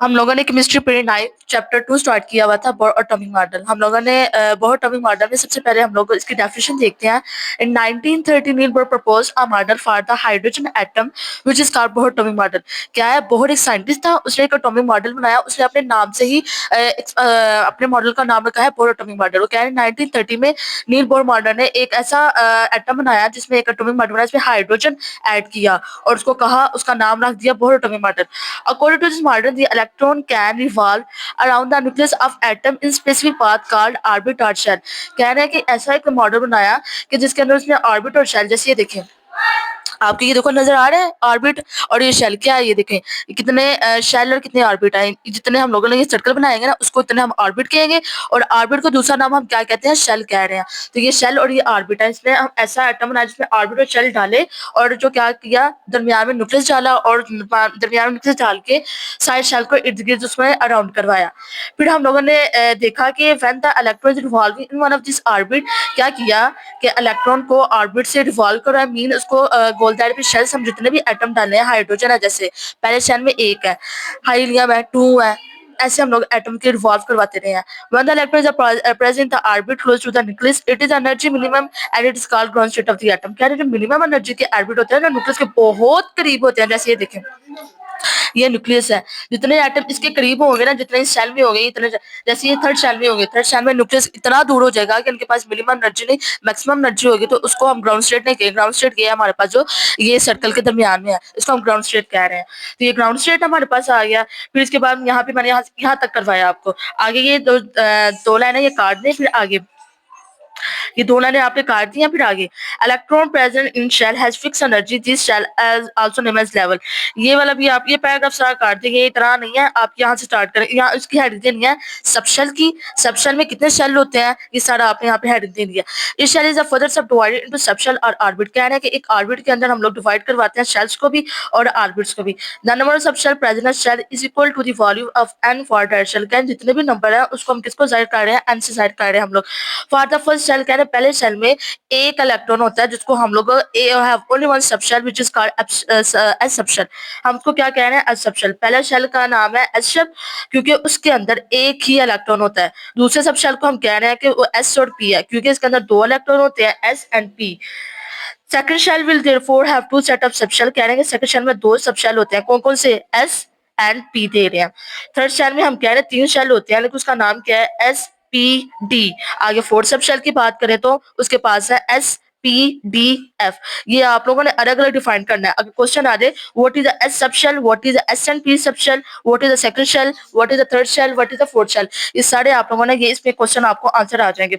हम लोगों ने केमिस्ट्री पीरियड 9 चैप्टर 2 स्टार्ट किया हुआ था बोर एटॉमिक मॉडल। हम लोगों ने बोर एटॉमिक मॉडल में सबसे पहले हम लोग इसकी डेफिनेशन देखते हैं। इन 1913 Niels Bohr proposed a model for the hydrogen atom which is called bore atomic model. क्या है, बोर एक साइंटिस्ट था, उसने एक एटॉमिक मॉडल बनाया। उसने अपने नाम से ही अपने मॉडल का नाम रखा है बोर एटॉमिक मॉडल। वो क्या है, 1930 में नील बोर मॉडल ने एक ऐसा एटम बनाया जिसमें एक एटॉमिक मॉडल बनाया, जिसमें हाइड्रोजन ऐड किया और उसको कहा, उसका नाम रख दिया bore atomic model. According to this model, the electron can revolve around the nucleus of atom in specific path called orbit or shell। कह रहे हैं कि ऐसा एक मॉडल बनाया कि जिसके अंदर उसने ऑर्बिट और शेल, जैसे ये देखें आपके, ये देखो नजर आ रहा है ऑर्बिट और ये शेल। क्या है ये देखें, ये कितने शेल और कितने ऑर्बिट आए। जितने हम लोगों ने ये सर्कल बनाएंगे ना, उसको इतने हम ऑर्बिट कहेंगे और ऑर्बिट को दूसरा नाम हम क्या कहते हैं, शेल कह रहे हैं। तो ये शेल और ये ऑर्बिट है। इसमें हम ऐसा एटम बनाया जिसमें ऑर्बिट और शेल डाले और जो क्या किया, दरमियान में न्यूक्लियस डाला और दरमियान में न्यूक्लियस डाल के साइड शेल को इर्द गिर्द उसमें अराउंड करवाया। फिर हम लोगों ने देखा कि when the electron revolving in one of this orbit, क्या किया कि इलेक्ट्रॉन को ऑर्बिट से रिवॉल्व करा, मीन उसको गोल दायरे पे शेल्स हम जितने भी एटम डाले हैं, हाइड्रोजन है जैसे पहले शेल में एक है, हाइलियम है, 2 है, ऐसे हम लोग एटम के रिवॉल्व करवाते रहे हैं। When the electron is present in the orbit close to the nucleus, it is energy minimum and it is called ground state of the atom। क्या है, जो मिनिमम एनर्जी के ऑर्बिट होते हैं ना, न्यूक्लियस के बहुत करीब होते हैं। जैसे ये देखें, ये न्यूक्लियस है, जितने एटम इसके करीब होंगे ना, जितने इस शेल में होंगे, इतने जैसे ये थर्ड शेल में होंगे, थर्ड शेल में न्यूक्लियस इतना दूर हो जाएगा कि उनके पास मिनिमम एनर्जी नहीं, मैक्सिमम एनर्जी होगी। तो उसको हम ग्राउंड स्टेट नहीं कहेंगे। ग्राउंड स्टेट ये है हमारे पास जो ये सर्कल के दरमियान में है, इसको हम ग्राउंड स्टेट कह रहे हैं। तो ये ग्राउंड स्टेट हमारे पास आ गया। फिर इसके बाद यहाँ पे मैंने यहाँ तक करवाया आपको। आगे ये दो लाइन है, ये काट दें। फिर आगे ये दो लाइनें आपने काट दी हैं। फिर आगे electron present in shell has fix energy, this shell as also name as level. ये वाला भी आप ये पैराग्राफ सारा काट देंगे, ये इतना नहीं है, आप यहाँ से स्टार्ट करें। यहाँ इसकी हेडिंग देनी है सब शेल की। सब शेल में कितने शेल होते हैं, ये सारा आपने यहाँ पे हेडिंग देनी है। इस शेल इज अ फर्दर सब डिवाइडेड इनटू सब शेल और ऑर्बिट। कह रहे हैं कि एक ऑर्बिट के अंदर हम लोग डिवाइड करवाते हैं शेल्स को भी और ऑर्बिट्स को भी। The number of sub shell present in shell is equal to the volume of an for that shell. कह जितने भी नंबर है उसको हम किसको जाहिर कर रहे हैं, एन से जाहिर कर रहे हैं हम लोग। फॉर द फर्स्ट शेल, कह रहे हैं पहले शेल में एक इलेक्ट्रॉन होता है जिसको हम लोग have only one subshell which is called S subshell. हम उसको क्या कह रहे हैं, एस सबशेल। पहले शेल का नाम है एस शेल क्योंकि उसके अंदर एक ही इलेक्ट्रॉन होता है। दूसरे सबशेल को हम कह रहे हैं कि वो एस और पी है क्योंकि इसके अंदर दो इलेक्ट्रॉन होते हैं, S and P. Second shell will therefore have two set of subshell. कह रहे हैं कि सेकंड शेल में दो सबशेल होते हैं। कौन कौन से, एस एंड पी दे रहे हैं। थर्ड शेल में हम कह रहे हैं तीन शेल होते हैं, लेकिन उसका नाम क्या है, एस पी डी। आगे फोर्थ सब शेल की बात करें तो उसके पास है एस पी डी एफ। ये आप लोगों ने अलग अलग डिफाइन करना है। अगर क्वेश्चन आ जाए what is the S sub shell, what is the S and P sub shell, what is the second shell, what is the third shell, what is the fourth shell, ये सारे आप लोगों ने, ये इसमें क्वेश्चन आपको आंसर आ जाएंगे।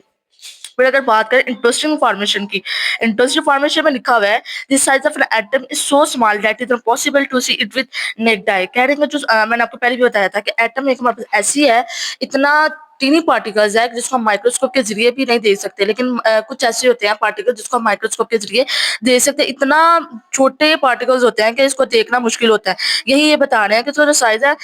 फिर अगर बात करें इंटरेस्टिंग फॉर्मेशन की, इंटरेस्टिंग फॉर्मेशन में लिखा हुआ है this size of an atom is so small that is impossible to see it with naked eye. कह रहे हैं जो मैंने आपको पहले भी बताया था कि एटम एक हमारे पास ऐसी है, इतना टीनी पार्टिकल्स है जिसको हम माइक्रोस्कोप के जरिए भी नहीं देख सकते, लेकिन कुछ ऐसे होते हैं पार्टिकल जिसको हम माइक्रोस्कोप के जरिए देख सकते हैं। इतना छोटे पार्टिकल्स होते हैं कि इसको देखना मुश्किल होता है। यही ये बता रहे हैं कि जो साइज है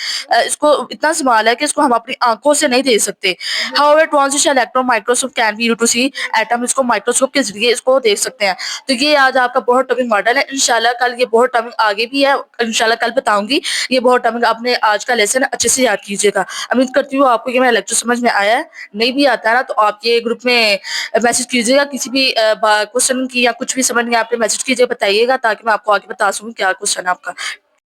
इसको इतना स्मॉल है कि इसको हम अपनी आंखों से नहीं देख सकते। However transition electron microscope can be used to see atom, इसको माइक्रोस्कोप के जरिए इसको देख सकते हैं। तो ये आज आपका बोहर टॉपिक मॉडल है। इंशाल्लाह कल ये बोहर टॉपिक आगे भी है, इंशाल्लाह कल बताऊंगी। ये बोहर टॉपिक आपने आज का लेसन अच्छे से याद कीजिएगा। उम्मीद करती हूँ आपको ये मेरा लेक्चर समझ में आया है। नहीं भी आता है ना तो आप ये ग्रुप में मैसेज कीजिएगा, किसी भी क्वेश्चन की या कुछ भी समझ नहीं आपने मैसेज कीजिए, बताइएगा ताकि मैं आपको आगे बता सकूँ क्या क्वेश्चन है आपका।